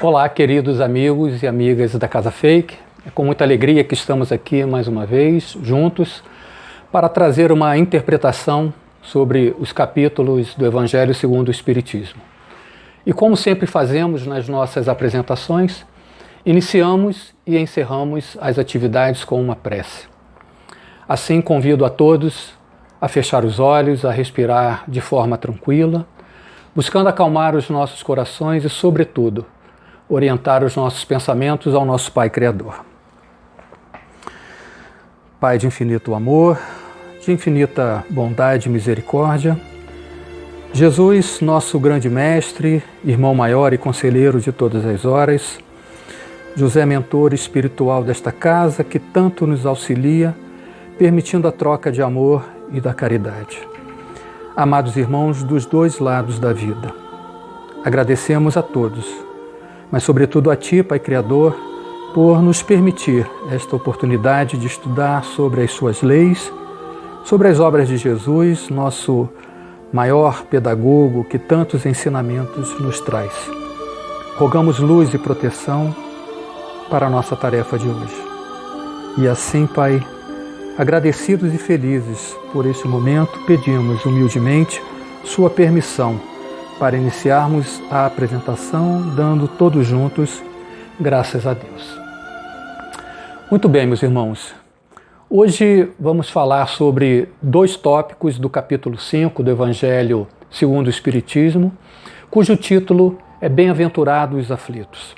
Olá, queridos amigos e amigas da Casa Fake. É com muita alegria que estamos aqui mais uma vez, juntos, para trazer uma interpretação sobre os capítulos do Evangelho segundo o Espiritismo. E como sempre fazemos nas nossas apresentações, iniciamos e encerramos as atividades com uma prece. Assim, convido a todos a fechar os olhos, a respirar de forma tranquila, buscando acalmar os nossos corações e, sobretudo, orientar os nossos pensamentos ao nosso Pai Criador. Pai de infinito amor, de infinita bondade e misericórdia, Jesus, nosso grande mestre, irmão maior e conselheiro de todas as horas, José, mentor espiritual desta casa, que tanto nos auxilia, permitindo a troca de amor e da caridade. Amados irmãos dos dois lados da vida, agradecemos a todos, mas sobretudo a Ti, Pai Criador, por nos permitir esta oportunidade de estudar sobre as Suas leis, sobre as obras de Jesus, nosso maior pedagogo que tantos ensinamentos nos traz. Rogamos luz e proteção para a nossa tarefa de hoje. E assim, Pai, agradecidos e felizes por este momento, pedimos humildemente Sua permissão para iniciarmos a apresentação, dando todos juntos graças a Deus. Muito bem, meus irmãos. Hoje vamos falar sobre dois tópicos do capítulo 5 do Evangelho segundo o Espiritismo, cujo título é Bem-aventurados os aflitos.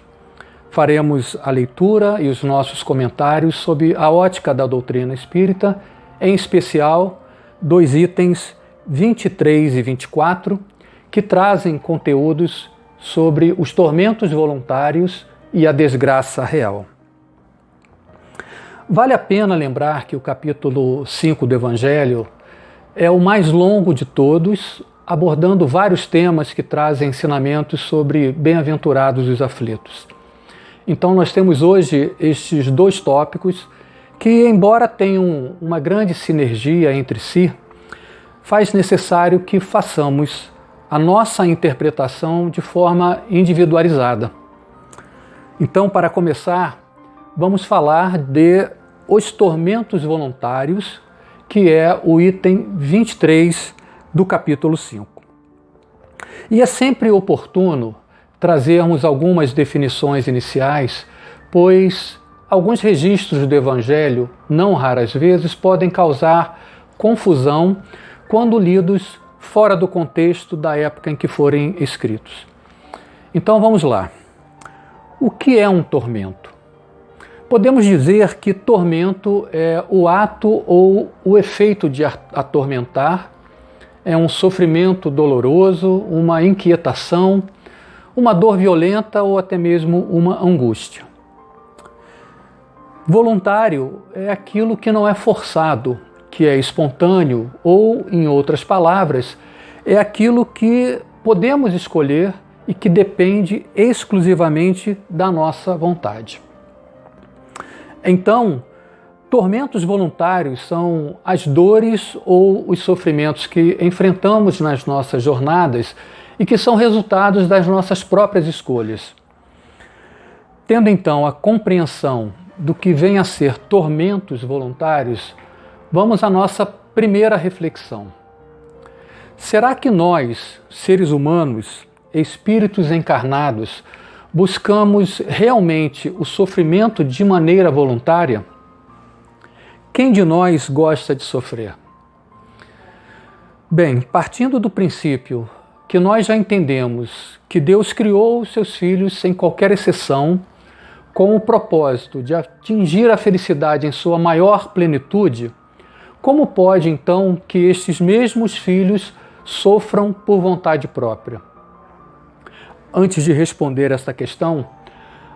Faremos a leitura e os nossos comentários sob a ótica da doutrina espírita, em especial dois itens 23 e 24, que trazem conteúdos sobre os tormentos voluntários e a desgraça real. Vale a pena lembrar que o capítulo 5 do Evangelho é o mais longo de todos, abordando vários temas que trazem ensinamentos sobre bem-aventurados os aflitos. Então nós temos hoje estes dois tópicos que, embora tenham uma grande sinergia entre si, faz necessário que façamos a nossa interpretação de forma individualizada. Então, para começar, vamos falar de os tormentos voluntários, que é o item 23 do capítulo 5. E é sempre oportuno trazermos algumas definições iniciais, pois alguns registros do Evangelho, não raras vezes, podem causar confusão quando lidos fora do contexto da época em que forem escritos. Então vamos lá. O que é um tormento? Podemos dizer que tormento é o ato ou o efeito de atormentar, é um sofrimento doloroso, uma inquietação, uma dor violenta ou até mesmo uma angústia. Voluntário é aquilo que não é forçado, que é espontâneo, ou, em outras palavras, é aquilo que podemos escolher e que depende exclusivamente da nossa vontade. Então, tormentos voluntários são as dores ou os sofrimentos que enfrentamos nas nossas jornadas e que são resultados das nossas próprias escolhas. Tendo então a compreensão do que vem a ser tormentos voluntários, vamos à nossa primeira reflexão. Será que nós, seres humanos, espíritos encarnados, buscamos realmente o sofrimento de maneira voluntária? Quem de nós gosta de sofrer? Bem, partindo do princípio que nós já entendemos que Deus criou os seus filhos sem qualquer exceção, com o propósito de atingir a felicidade em sua maior plenitude, como pode então que estes mesmos filhos sofram por vontade própria? Antes de responder esta questão,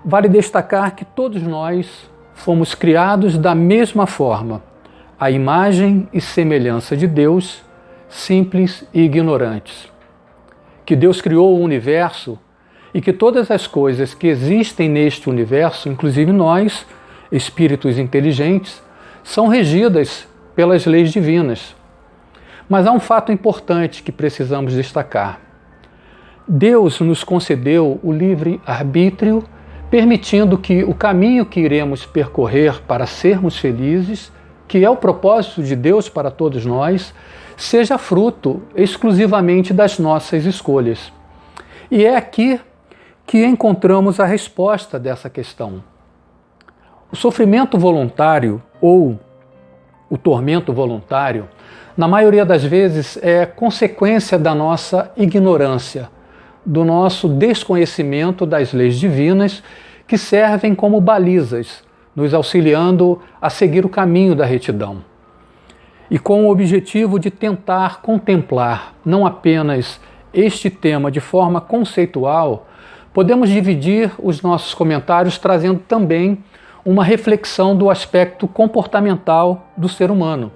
vale destacar que todos nós fomos criados da mesma forma, à imagem e semelhança de Deus, simples e ignorantes. Que Deus criou o universo e que todas as coisas que existem neste universo, inclusive nós, espíritos inteligentes, são regidas pelas leis divinas. Mas há um fato importante que precisamos destacar. Deus nos concedeu o livre arbítrio, permitindo que o caminho que iremos percorrer para sermos felizes, que é o propósito de Deus para todos nós, seja fruto exclusivamente das nossas escolhas. E é aqui que encontramos a resposta dessa questão. O sofrimento voluntário ou o tormento voluntário, na maioria das vezes, é consequência da nossa ignorância, do nosso desconhecimento das leis divinas que servem como balizas, nos auxiliando a seguir o caminho da retidão. E com o objetivo de tentar contemplar não apenas este tema de forma conceitual, podemos dividir os nossos comentários trazendo também uma reflexão do aspecto comportamental do ser humano.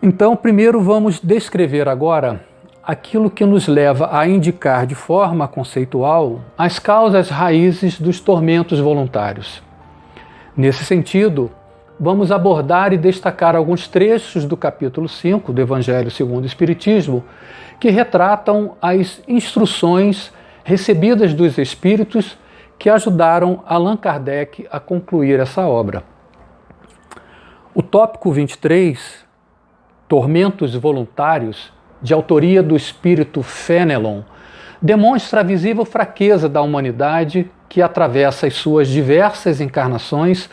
Então, primeiro vamos descrever agora aquilo que nos leva a indicar de forma conceitual as causas raízes dos tormentos voluntários. Nesse sentido, vamos abordar e destacar alguns trechos do capítulo 5 do Evangelho segundo o Espiritismo que retratam as instruções recebidas dos Espíritos que ajudaram Allan Kardec a concluir essa obra. O tópico 23, Tormentos Voluntários, de autoria do espírito Fenelon, demonstra a visível fraqueza da humanidade que atravessa as suas diversas encarnações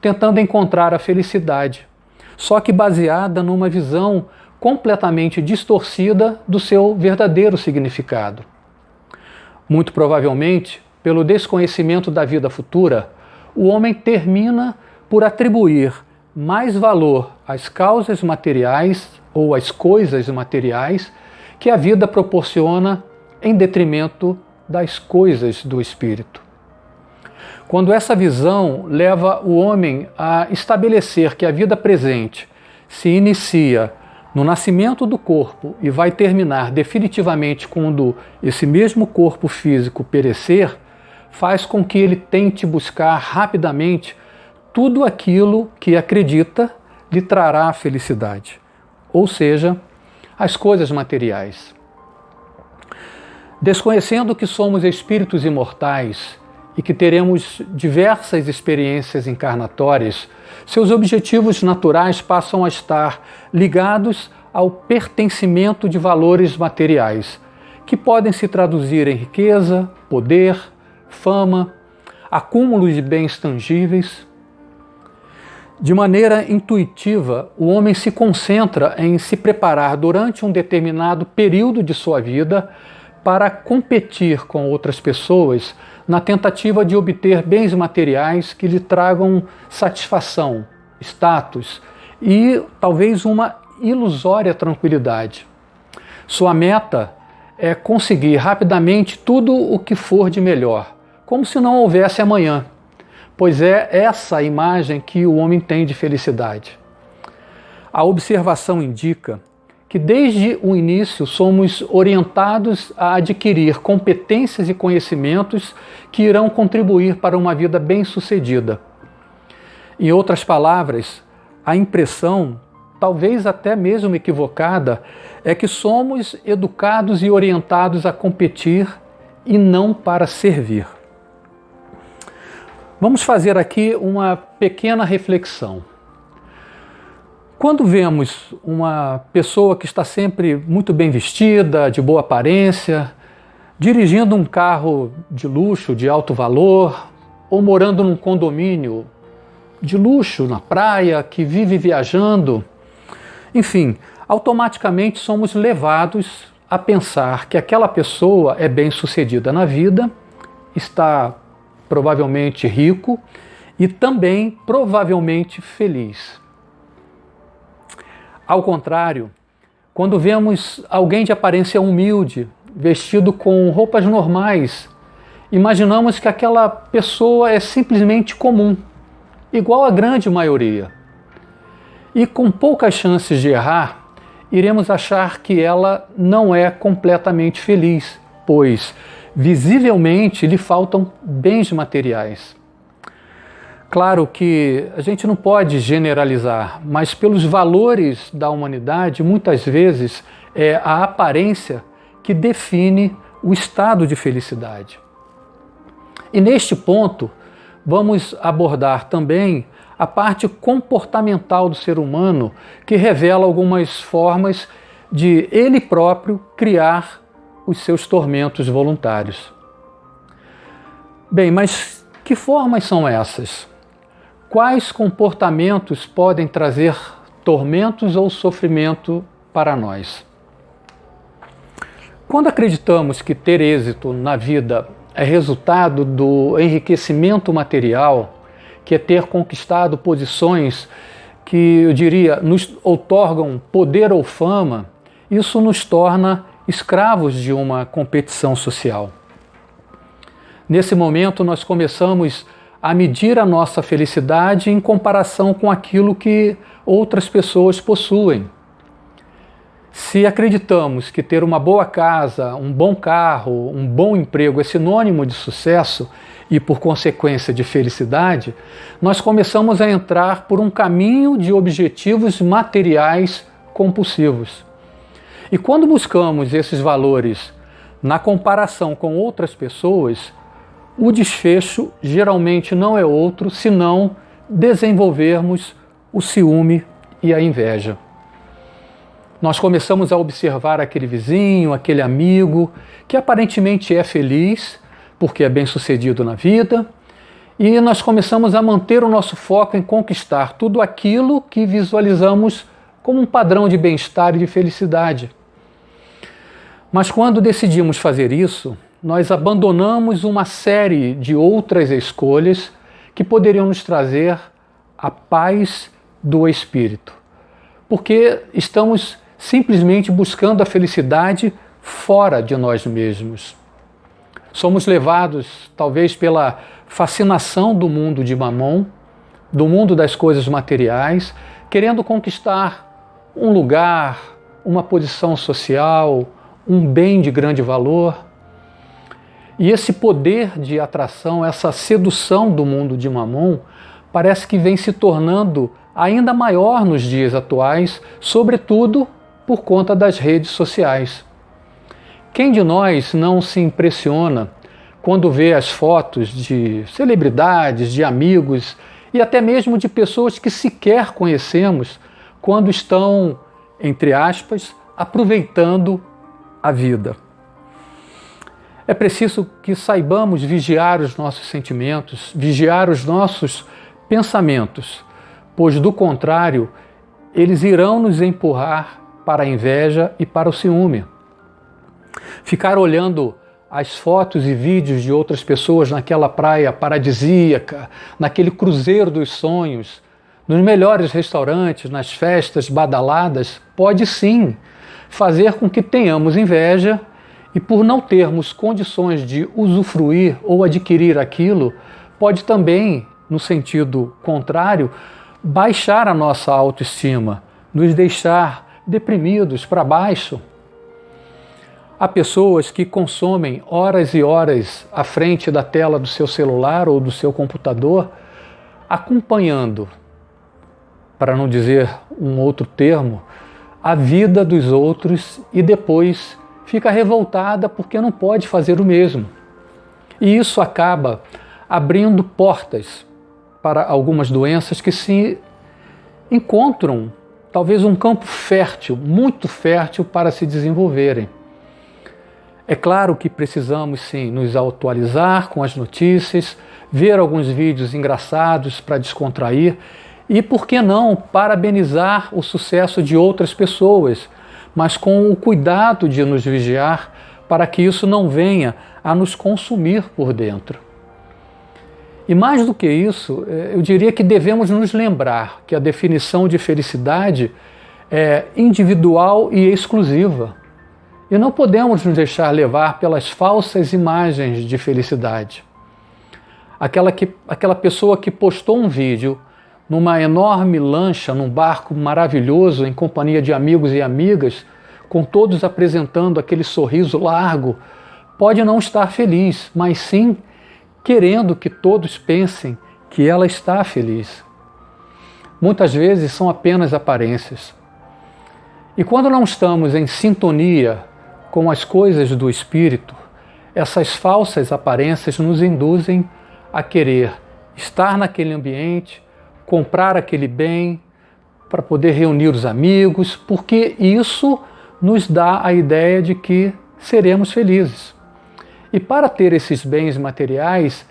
tentando encontrar a felicidade, só que baseada numa visão completamente distorcida do seu verdadeiro significado. Muito provavelmente, pelo desconhecimento da vida futura, o homem termina por atribuir mais valor às causas materiais ou às coisas materiais que a vida proporciona em detrimento das coisas do espírito. Quando essa visão leva o homem a estabelecer que a vida presente se inicia no nascimento do corpo e vai terminar definitivamente quando esse mesmo corpo físico perecer, faz com que ele tente buscar rapidamente tudo aquilo que acredita lhe trará a felicidade, ou seja, as coisas materiais. Desconhecendo que somos espíritos imortais e que teremos diversas experiências encarnatórias, seus objetivos naturais passam a estar ligados ao pertencimento de valores materiais, que podem se traduzir em riqueza, poder, fama, acúmulo de bens tangíveis. De maneira intuitiva, o homem se concentra em se preparar durante um determinado período de sua vida para competir com outras pessoas na tentativa de obter bens materiais que lhe tragam satisfação, status e talvez uma ilusória tranquilidade. Sua meta é conseguir rapidamente tudo o que for de melhor, como se não houvesse amanhã, pois é essa a imagem que o homem tem de felicidade. A observação indica que desde o início somos orientados a adquirir competências e conhecimentos que irão contribuir para uma vida bem-sucedida. Em outras palavras, a impressão, talvez até mesmo equivocada, é que somos educados e orientados a competir e não para servir. Vamos fazer aqui uma pequena reflexão. Quando vemos uma pessoa que está sempre muito bem vestida, de boa aparência, dirigindo um carro de luxo, de alto valor, ou morando num condomínio de luxo na praia, que vive viajando, enfim, automaticamente somos levados a pensar que aquela pessoa é bem-sucedida na vida, está provavelmente rico e também provavelmente feliz. Ao contrário, quando vemos alguém de aparência humilde, vestido com roupas normais, imaginamos que aquela pessoa é simplesmente comum, igual à grande maioria. E com poucas chances de errar, iremos achar que ela não é completamente feliz, pois visivelmente lhe faltam bens materiais. Claro que a gente não pode generalizar, mas pelos valores da humanidade, muitas vezes é a aparência que define o estado de felicidade. E neste ponto, vamos abordar também a parte comportamental do ser humano, que revela algumas formas de ele próprio criar os seus tormentos voluntários. Bem, mas que formas são essas? Quais comportamentos podem trazer tormentos ou sofrimento para nós? Quando acreditamos que ter êxito na vida é resultado do enriquecimento material, que é ter conquistado posições que, eu diria, nos outorgam poder ou fama, isso nos torna escravos de uma competição social. Nesse momento, nós começamos a medir a nossa felicidade em comparação com aquilo que outras pessoas possuem. Se acreditamos que ter uma boa casa, um bom carro, um bom emprego é sinônimo de sucesso e, por consequência, de felicidade, nós começamos a entrar por um caminho de objetivos materiais compulsivos. E quando buscamos esses valores na comparação com outras pessoas, o desfecho geralmente não é outro senão desenvolvermos o ciúme e a inveja. Nós começamos a observar aquele vizinho, aquele amigo, que aparentemente é feliz, porque é bem-sucedido na vida, e nós começamos a manter o nosso foco em conquistar tudo aquilo que visualizamos como um padrão de bem-estar e de felicidade. Mas quando decidimos fazer isso, nós abandonamos uma série de outras escolhas que poderiam nos trazer a paz do espírito, porque estamos simplesmente buscando a felicidade fora de nós mesmos. Somos levados, talvez, pela fascinação do mundo de Mamon, do mundo das coisas materiais, querendo conquistar um lugar, uma posição social, um bem de grande valor. E esse poder de atração, essa sedução do mundo de Mamon, parece que vem se tornando ainda maior nos dias atuais, sobretudo por conta das redes sociais. Quem de nós não se impressiona quando vê as fotos de celebridades, de amigos e até mesmo de pessoas que sequer conhecemos, quando estão, entre aspas, aproveitando a vida? É preciso que saibamos vigiar os nossos sentimentos, vigiar os nossos pensamentos, pois do contrário, eles irão nos empurrar para a inveja e para o ciúme. Ficar olhando as fotos e vídeos de outras pessoas naquela praia paradisíaca, naquele cruzeiro dos sonhos, nos melhores restaurantes, nas festas badaladas, pode sim fazer com que tenhamos inveja e, por não termos condições de usufruir ou adquirir aquilo, pode também, no sentido contrário, baixar a nossa autoestima, nos deixar deprimidos, para baixo. Há pessoas que consomem horas e horas à frente da tela do seu celular ou do seu computador, acompanhando, para não dizer um outro termo, a vida dos outros e depois fica revoltada porque não pode fazer o mesmo. E isso acaba abrindo portas para algumas doenças que se encontram talvez um campo fértil, muito fértil para se desenvolverem. É claro que precisamos sim nos atualizar com as notícias, ver alguns vídeos engraçados para descontrair e, por que não, parabenizar o sucesso de outras pessoas, mas com o cuidado de nos vigiar para que isso não venha a nos consumir por dentro. E mais do que isso, eu diria que devemos nos lembrar que a definição de felicidade é individual e exclusiva. E não podemos nos deixar levar pelas falsas imagens de felicidade. Aquela pessoa que postou um vídeo numa enorme lancha, num barco maravilhoso, em companhia de amigos e amigas, com todos apresentando aquele sorriso largo, pode não estar feliz, mas sim querendo que todos pensem que ela está feliz. Muitas vezes são apenas aparências. E quando não estamos em sintonia com as coisas do espírito, essas falsas aparências nos induzem a querer estar naquele ambiente, comprar aquele bem, para poder reunir os amigos, porque isso nos dá a ideia de que seremos felizes. E para ter esses bens materiais,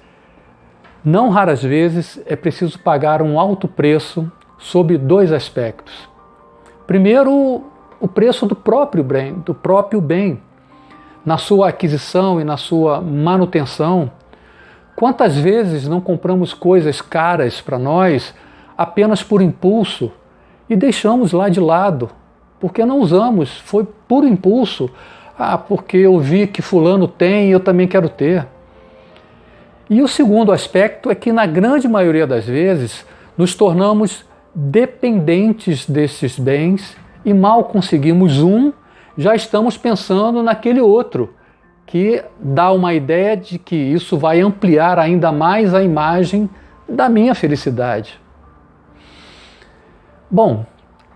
não raras vezes é preciso pagar um alto preço sob dois aspectos. Primeiro, o preço do próprio bem, na sua aquisição e na sua manutenção. Quantas vezes não compramos coisas caras para nós apenas por impulso e deixamos lá de lado, porque não usamos, foi por impulso. Porque eu vi que fulano tem e eu também quero ter. E o segundo aspecto é que na grande maioria das vezes nos tornamos dependentes desses bens e mal conseguimos um, já estamos pensando naquele outro, que dá uma ideia de que isso vai ampliar ainda mais a imagem da minha felicidade. Bom,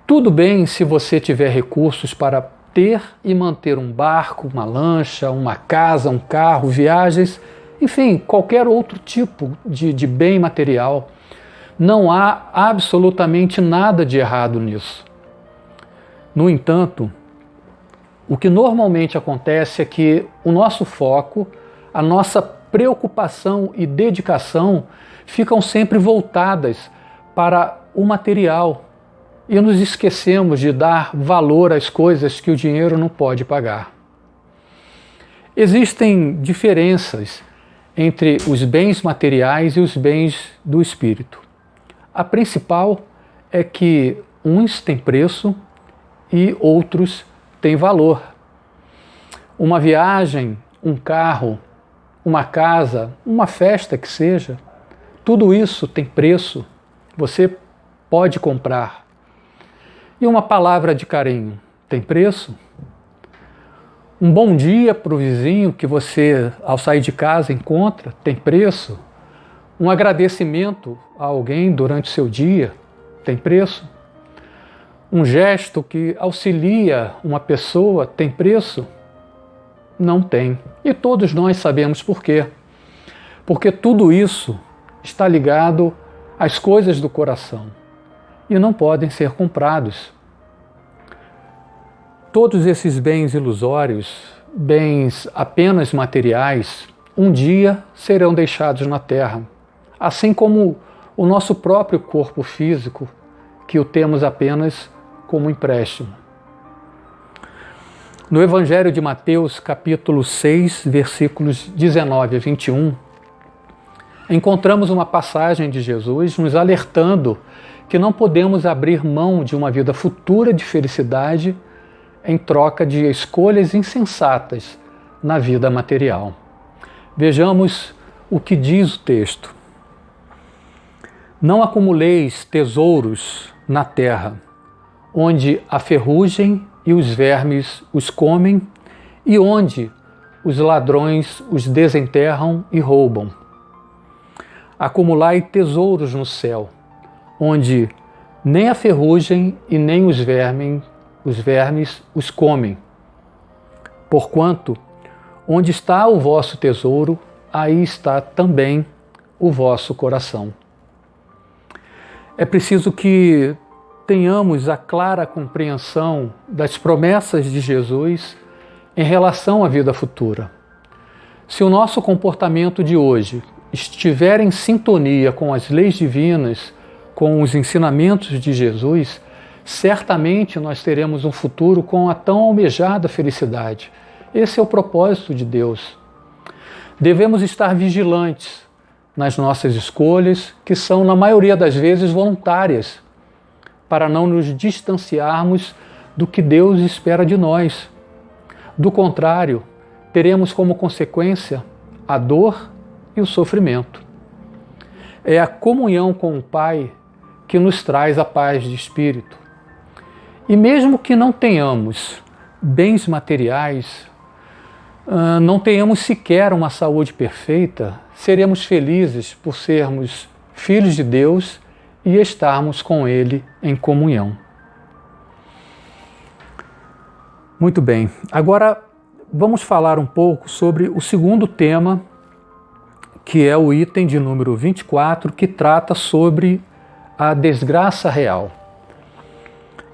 tudo bem se você tiver recursos para ter e manter um barco, uma lancha, uma casa, um carro, viagens, enfim, qualquer outro tipo de bem material. Não há absolutamente nada de errado nisso. No entanto, o que normalmente acontece é que o nosso foco, a nossa preocupação e dedicação ficam sempre voltadas para o material e nos esquecemos de dar valor às coisas que o dinheiro não pode pagar. Existem diferenças entre os bens materiais e os bens do espírito. A principal é que uns têm preço e outros têm valor. Uma viagem, um carro, uma casa, uma festa que seja, tudo isso tem preço, você pode comprar. E uma palavra de carinho tem preço? Um bom dia para o vizinho que você, ao sair de casa, encontra, tem preço? Um agradecimento a alguém durante o seu dia tem preço? Um gesto que auxilia uma pessoa tem preço? Não tem. E todos nós sabemos por quê. Porque tudo isso está ligado às coisas do coração e não podem ser comprados. Todos esses bens ilusórios, bens apenas materiais, um dia serão deixados na terra, assim como o nosso próprio corpo físico, que o temos apenas como empréstimo. No Evangelho de Mateus, capítulo 6, versículos 19 a 21, encontramos uma passagem de Jesus nos alertando que não podemos abrir mão de uma vida futura de felicidade em troca de escolhas insensatas na vida material. Vejamos o que diz o texto. Não acumuleis tesouros na terra, onde a ferrugem e os vermes os comem, e onde os ladrões os desenterram e roubam. Acumulai tesouros no céu, onde nem a ferrugem e nem os vermes os comem. Porquanto, onde está o vosso tesouro, aí está também o vosso coração. É preciso que tenhamos a clara compreensão das promessas de Jesus em relação à vida futura. Se o nosso comportamento de hoje estiver em sintonia com as leis divinas, com os ensinamentos de Jesus, certamente nós teremos um futuro com a tão almejada felicidade. Esse é o propósito de Deus. Devemos estar vigilantes nas nossas escolhas, que são, na maioria das vezes, voluntárias, para não nos distanciarmos do que Deus espera de nós. Do contrário, teremos como consequência a dor e o sofrimento. É a comunhão com o Pai que nos traz a paz de espírito. E mesmo que não tenhamos bens materiais, não tenhamos sequer uma saúde perfeita, seremos felizes por sermos filhos de Deus e estarmos com Ele em comunhão. Muito bem, agora vamos falar um pouco sobre o segundo tema, que é o item de número 24, que trata sobre a desgraça real.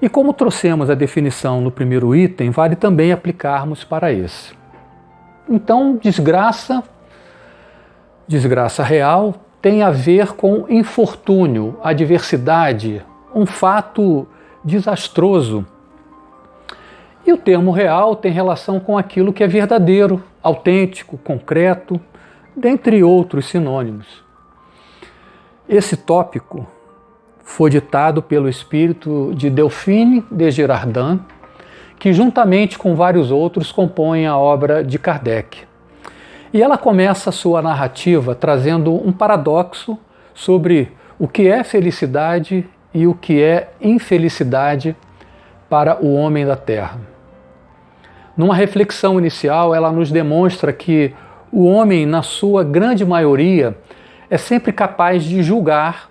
E como trouxemos a definição no primeiro item, vale também aplicarmos para esse. Então, desgraça real tem a ver com infortúnio, adversidade, um fato desastroso. E o termo real tem relação com aquilo que é verdadeiro, autêntico, concreto, dentre outros sinônimos. Esse tópico foi ditado pelo espírito de Delphine de Girardin, que juntamente com vários outros compõem a obra de Kardec. E ela começa a sua narrativa trazendo um paradoxo sobre o que é felicidade e o que é infelicidade para o homem da Terra. Numa reflexão inicial, ela nos demonstra que o homem, na sua grande maioria, é sempre capaz de julgar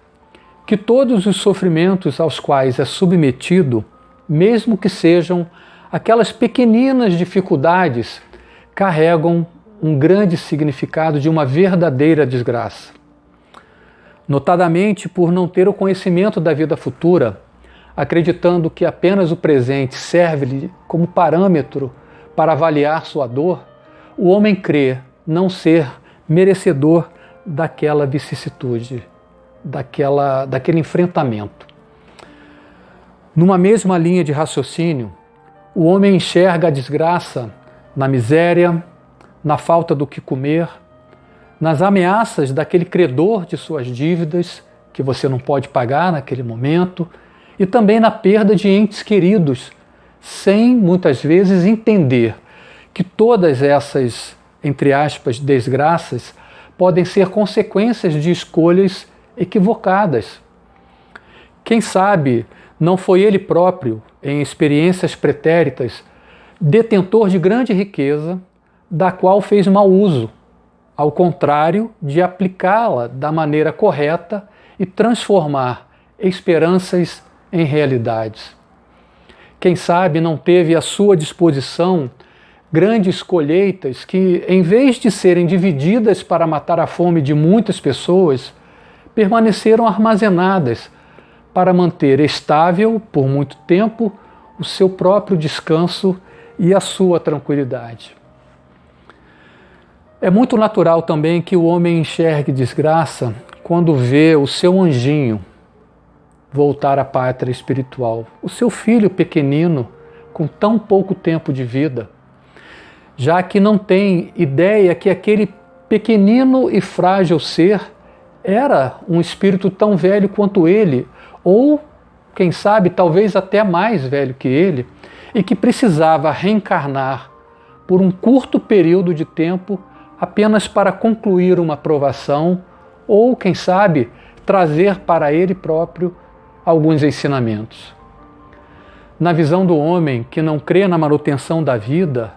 que todos os sofrimentos aos quais é submetido, mesmo que sejam aquelas pequeninas dificuldades, carregam um grande significado de uma verdadeira desgraça. Notadamente por não ter o conhecimento da vida futura, acreditando que apenas o presente serve-lhe como parâmetro para avaliar sua dor, o homem crê não ser merecedor daquela vicissitude, daquele enfrentamento. Numa mesma linha de raciocínio, o homem enxerga a desgraça na miséria, na falta do que comer, nas ameaças daquele credor de suas dívidas, que você não pode pagar naquele momento, e também na perda de entes queridos, sem muitas vezes entender que todas essas, entre aspas, desgraças, podem ser consequências de escolhas equivocadas. Quem sabe não foi ele próprio, em experiências pretéritas, detentor de grande riqueza, da qual fez mau uso, ao contrário de aplicá-la da maneira correta e transformar esperanças em realidades. Quem sabe não teve à sua disposição grandes colheitas que, em vez de serem divididas para matar a fome de muitas pessoas, permaneceram armazenadas para manter estável, por muito tempo, o seu próprio descanso e a sua tranquilidade. É muito natural também que o homem enxergue desgraça quando vê o seu anjinho voltar à pátria espiritual, o seu filho pequenino com tão pouco tempo de vida, já que não tem ideia que aquele pequenino e frágil ser era um espírito tão velho quanto ele, ou, quem sabe, talvez até mais velho que ele, e que precisava reencarnar por um curto período de tempo apenas para concluir uma provação ou, quem sabe, trazer para ele próprio alguns ensinamentos. Na visão do homem que não crê na manutenção da vida,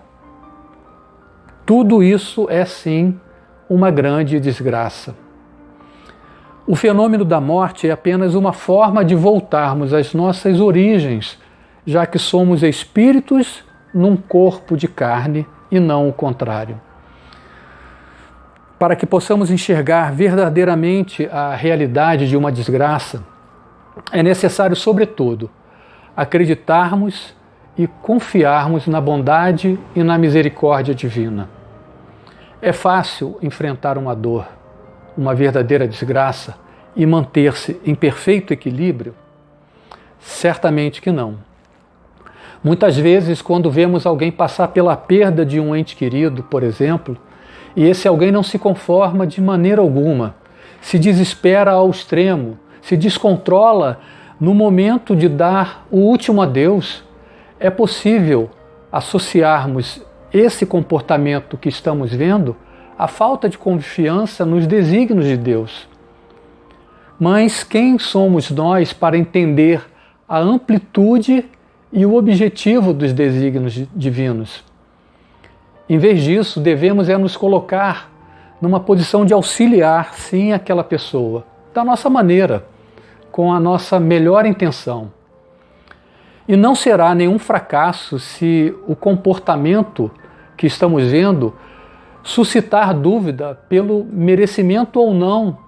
tudo isso é sim uma grande desgraça. O fenômeno da morte é apenas uma forma de voltarmos às nossas origens, já que somos espíritos num corpo de carne e não o contrário. Para que possamos enxergar verdadeiramente a realidade de uma desgraça, é necessário, sobretudo, acreditarmos e confiarmos na bondade e na misericórdia divina. É fácil enfrentar uma dor, uma verdadeira desgraça e manter-se em perfeito equilíbrio? Certamente que não. Muitas vezes, quando vemos alguém passar pela perda de um ente querido, por exemplo, e esse alguém não se conforma de maneira alguma, se desespera ao extremo, se descontrola no momento de dar o último adeus, é possível associarmos esse comportamento que estamos vendo à falta de confiança nos desígnios de Deus. Mas quem somos nós para entender a amplitude e o objetivo dos desígnios divinos? Em vez disso, devemos nos colocar numa posição de auxiliar, sim, aquela pessoa, da nossa maneira, com a nossa melhor intenção. E não será nenhum fracasso se o comportamento que estamos vendo suscitar dúvida pelo merecimento ou não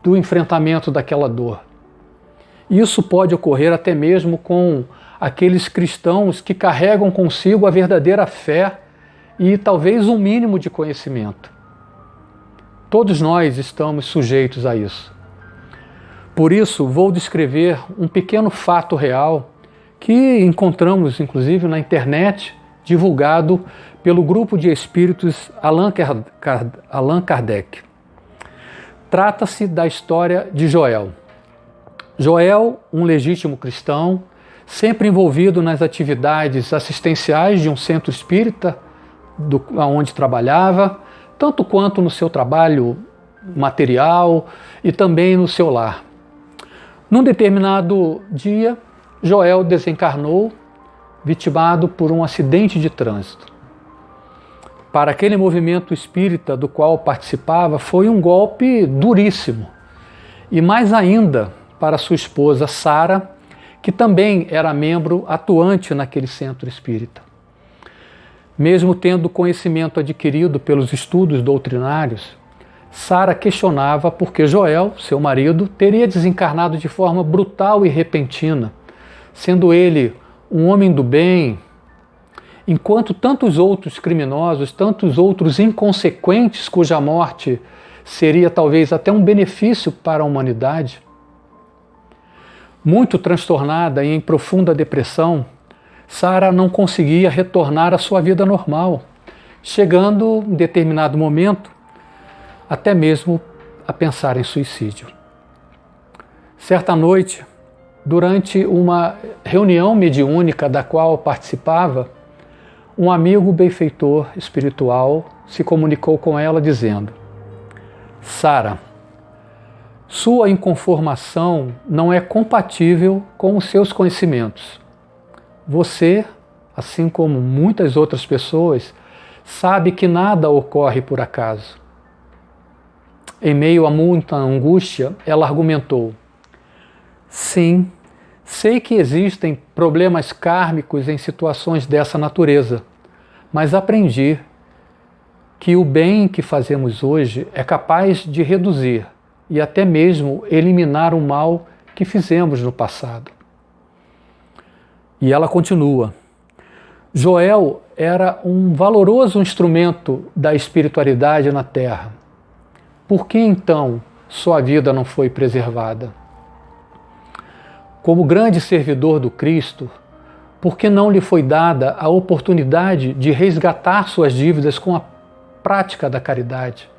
do enfrentamento daquela dor. Isso pode ocorrer até mesmo com aqueles cristãos que carregam consigo a verdadeira fé e talvez um mínimo de conhecimento. Todos nós estamos sujeitos a isso. Por isso, vou descrever um pequeno fato real que encontramos, inclusive, na internet, divulgado pelo grupo de espíritos Allan Kardec. Trata-se da história de Joel. Joel, um legítimo cristão, sempre envolvido nas atividades assistenciais de um centro espírita, onde trabalhava, tanto quanto no seu trabalho material e também no seu lar. Num determinado dia, Joel desencarnou, vitimado por um acidente de trânsito. Para aquele movimento espírita do qual participava, foi um golpe duríssimo. E mais ainda para sua esposa Sara, que também era membro atuante naquele centro espírita. Mesmo tendo conhecimento adquirido pelos estudos doutrinários, Sara questionava por que Joel, seu marido, teria desencarnado de forma brutal e repentina, sendo ele um homem do bem, enquanto tantos outros criminosos, tantos outros inconsequentes cuja morte seria talvez até um benefício para a humanidade. Muito transtornada e em profunda depressão, Sara não conseguia retornar à sua vida normal, chegando, em determinado momento, até mesmo a pensar em suicídio. Certa noite, durante uma reunião mediúnica da qual participava, um amigo benfeitor espiritual se comunicou com ela dizendo: Sara, sua inconformação não é compatível com os seus conhecimentos. Você, assim como muitas outras pessoas, sabe que nada ocorre por acaso. Em meio a muita angústia, ela argumentou: sim, sei que existem problemas kármicos em situações dessa natureza, mas aprendi que o bem que fazemos hoje é capaz de reduzir e até mesmo eliminar o mal que fizemos no passado. E ela continua: Joel era um valoroso instrumento da espiritualidade na Terra. Por que então sua vida não foi preservada? Como grande servidor do Cristo, por que não lhe foi dada a oportunidade de resgatar suas dívidas com a prática da caridade?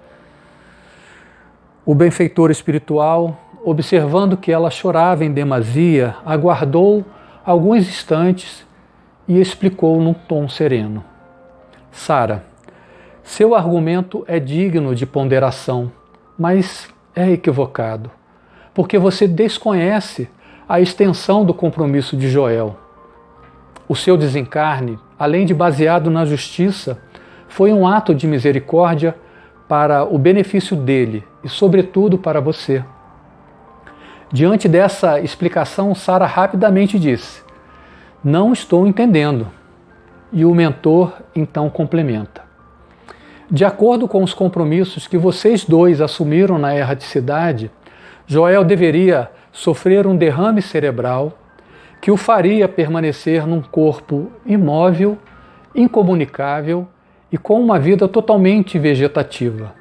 O benfeitor espiritual, observando que ela chorava em demasia, aguardou alguns instantes e explicou num tom sereno: Sara, seu argumento é digno de ponderação, mas é equivocado, porque você desconhece a extensão do compromisso de Joel. O seu desencarne, além de baseado na justiça, foi um ato de misericórdia para o benefício dele e, sobretudo, para você. Diante dessa explicação, Sara rapidamente disse: não estou entendendo. E o mentor então complementa: de acordo com os compromissos que vocês dois assumiram na erraticidade, Joel deveria sofrer um derrame cerebral que o faria permanecer num corpo imóvel, incomunicável e com uma vida totalmente vegetativa.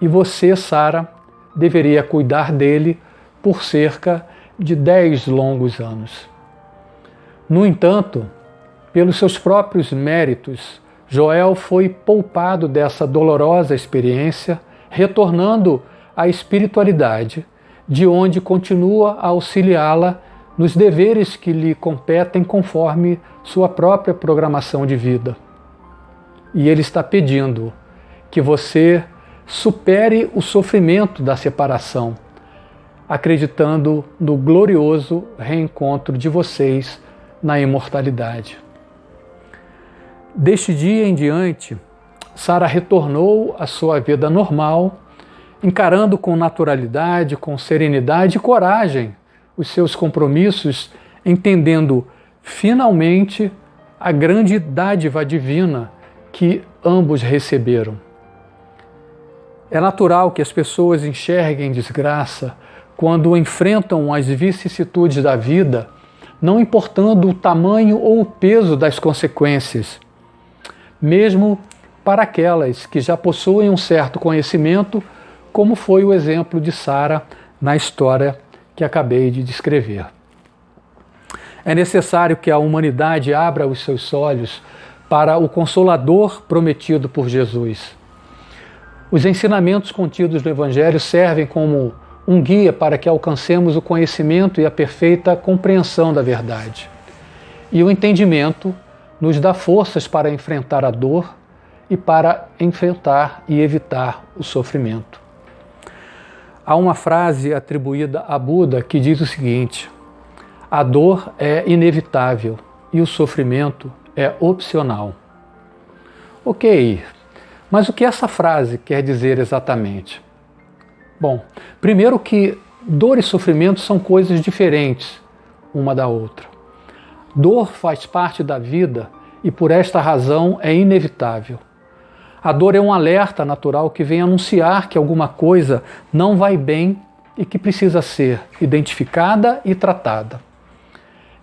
E você, Sara, deveria cuidar dele por cerca de 10 longos anos. No entanto, pelos seus próprios méritos, Joel foi poupado dessa dolorosa experiência, retornando à espiritualidade, de onde continua a auxiliá-la nos deveres que lhe competem conforme sua própria programação de vida. E ele está pedindo que você supere o sofrimento da separação, acreditando no glorioso reencontro de vocês na imortalidade. Deste dia em diante, Sara retornou à sua vida normal, encarando com naturalidade, com serenidade e coragem os seus compromissos, entendendo finalmente a grande dádiva divina que ambos receberam. É natural que as pessoas enxerguem desgraça quando enfrentam as vicissitudes da vida, não importando o tamanho ou o peso das consequências, mesmo para aquelas que já possuem um certo conhecimento, como foi o exemplo de Sara na história que acabei de descrever. É necessário que a humanidade abra os seus olhos para o Consolador prometido por Jesus. Os ensinamentos contidos no Evangelho servem como um guia para que alcancemos o conhecimento e a perfeita compreensão da verdade. E o entendimento nos dá forças para enfrentar a dor e para enfrentar e evitar o sofrimento. Há uma frase atribuída a Buda que diz o seguinte: a dor é inevitável e o sofrimento é opcional. Ok, mas o que essa frase quer dizer exatamente? Bom, primeiro que dor e sofrimento são coisas diferentes uma da outra. Dor faz parte da vida e por esta razão é inevitável. A dor é um alerta natural que vem anunciar que alguma coisa não vai bem e que precisa ser identificada e tratada.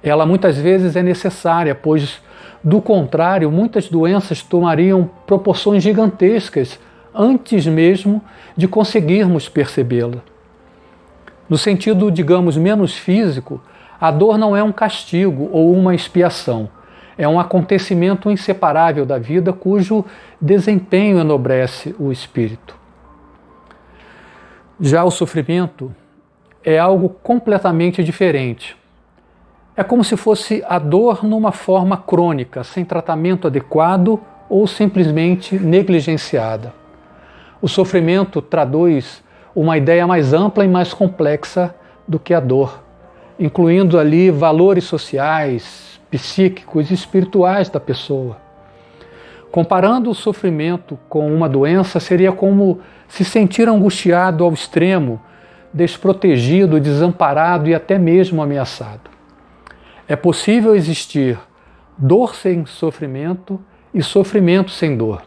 Ela muitas vezes é necessária, pois, do contrário, muitas doenças tomariam proporções gigantescas antes mesmo de conseguirmos percebê-la. No sentido, digamos, menos físico, a dor não é um castigo ou uma expiação. É um acontecimento inseparável da vida cujo desempenho enobrece o espírito. Já o sofrimento é algo completamente diferente. É como se fosse a dor numa forma crônica, sem tratamento adequado ou simplesmente negligenciada. O sofrimento traduz uma ideia mais ampla e mais complexa do que a dor, incluindo ali valores sociais, psíquicos e espirituais da pessoa. Comparando o sofrimento com uma doença, seria como se sentir angustiado ao extremo, desprotegido, desamparado e até mesmo ameaçado. É possível existir dor sem sofrimento e sofrimento sem dor.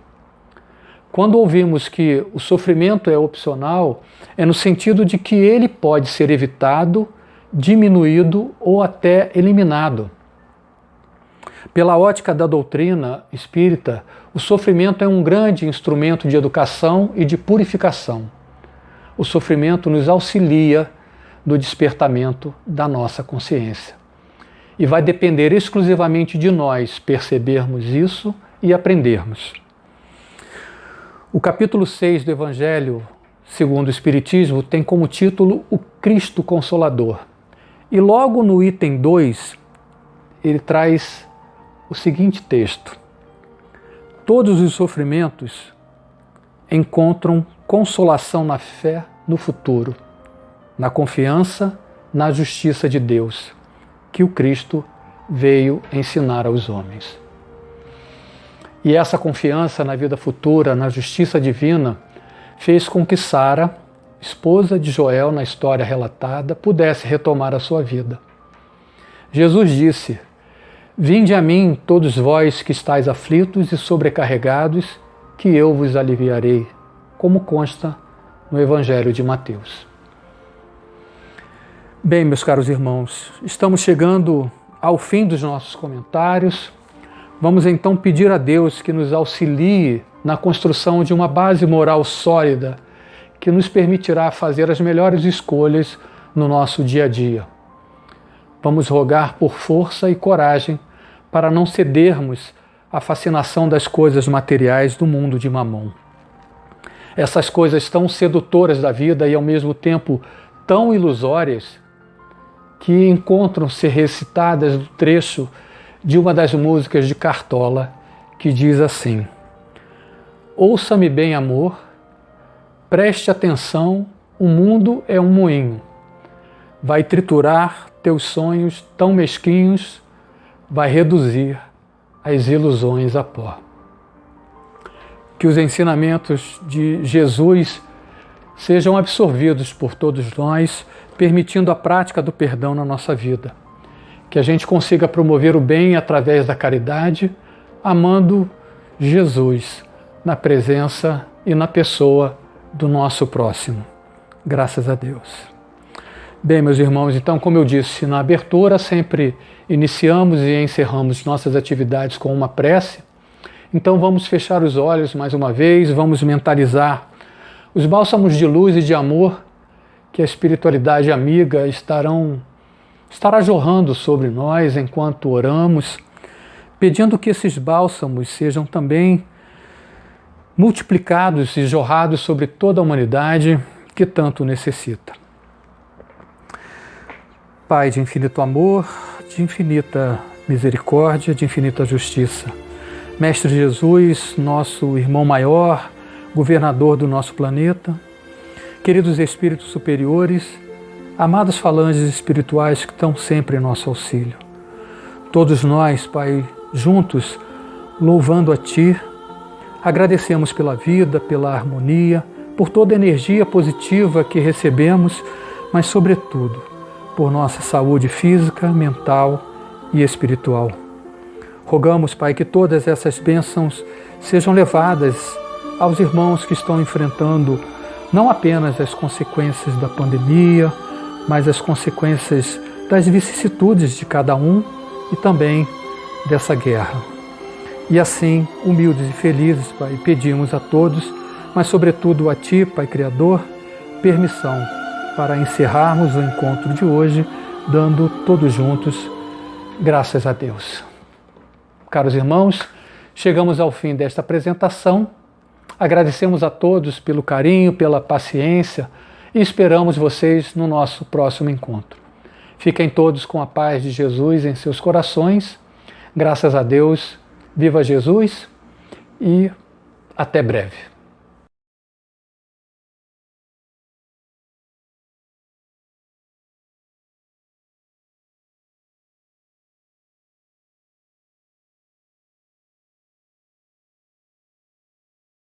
Quando ouvimos que o sofrimento é opcional, é no sentido de que ele pode ser evitado, diminuído ou até eliminado. Pela ótica da doutrina espírita, o sofrimento é um grande instrumento de educação e de purificação. O sofrimento nos auxilia no despertamento da nossa consciência. E vai depender exclusivamente de nós percebermos isso e aprendermos. O capítulo 6 do Evangelho segundo o Espiritismo tem como título O Cristo Consolador. E logo no item 2, ele traz o seguinte texto: todos os sofrimentos encontram consolação na fé no futuro, na confiança na justiça de Deus, que o Cristo veio ensinar aos homens. E essa confiança na vida futura, na justiça divina, fez com que Sara, esposa de Joel na história relatada, pudesse retomar a sua vida. Jesus disse: vinde a mim, todos vós que estáis aflitos e sobrecarregados, que eu vos aliviarei, como consta no Evangelho de Mateus. Bem, meus caros irmãos, estamos chegando ao fim dos nossos comentários. Vamos então pedir a Deus que nos auxilie na construção de uma base moral sólida que nos permitirá fazer as melhores escolhas no nosso dia a dia. Vamos rogar por força e coragem para não cedermos à fascinação das coisas materiais do mundo de Mamon. Essas coisas tão sedutoras da vida e ao mesmo tempo tão ilusórias que encontram-se recitadas no trecho de uma das músicas de Cartola que diz assim: ouça-me bem, amor, preste atenção, o mundo é um moinho, vai triturar teus sonhos tão mesquinhos, vai reduzir as ilusões a pó. Que os ensinamentos de Jesus sejam absorvidos por todos nós, permitindo a prática do perdão na nossa vida. Que a gente consiga promover o bem através da caridade, amando Jesus na presença e na pessoa do nosso próximo. Graças a Deus. Bem, meus irmãos, então, como eu disse na abertura, sempre iniciamos e encerramos nossas atividades com uma prece. Então vamos fechar os olhos mais uma vez, vamos mentalizar os bálsamos de luz e de amor que a espiritualidade amiga estará jorrando sobre nós enquanto oramos, pedindo que esses bálsamos sejam também multiplicados e jorrados sobre toda a humanidade que tanto necessita. Pai de infinito amor, de infinita misericórdia, de infinita justiça, Mestre Jesus, nosso irmão maior, governador do nosso planeta, queridos espíritos superiores, amadas falanges espirituais que estão sempre em nosso auxílio. Todos nós, Pai, juntos, louvando a Ti, agradecemos pela vida, pela harmonia, por toda a energia positiva que recebemos, mas, sobretudo, por nossa saúde física, mental e espiritual. Rogamos, Pai, que todas essas bênçãos sejam levadas aos irmãos que estão enfrentando não apenas as consequências da pandemia, mas as consequências das vicissitudes de cada um e também dessa guerra. E assim, humildes e felizes, Pai, pedimos a todos, mas sobretudo a Ti, Pai Criador, permissão para encerrarmos o encontro de hoje, dando todos juntos graças a Deus. Caros irmãos, chegamos ao fim desta apresentação. Agradecemos a todos pelo carinho, pela paciência e esperamos vocês no nosso próximo encontro. Fiquem todos com a paz de Jesus em seus corações. Graças a Deus, viva Jesus e até breve.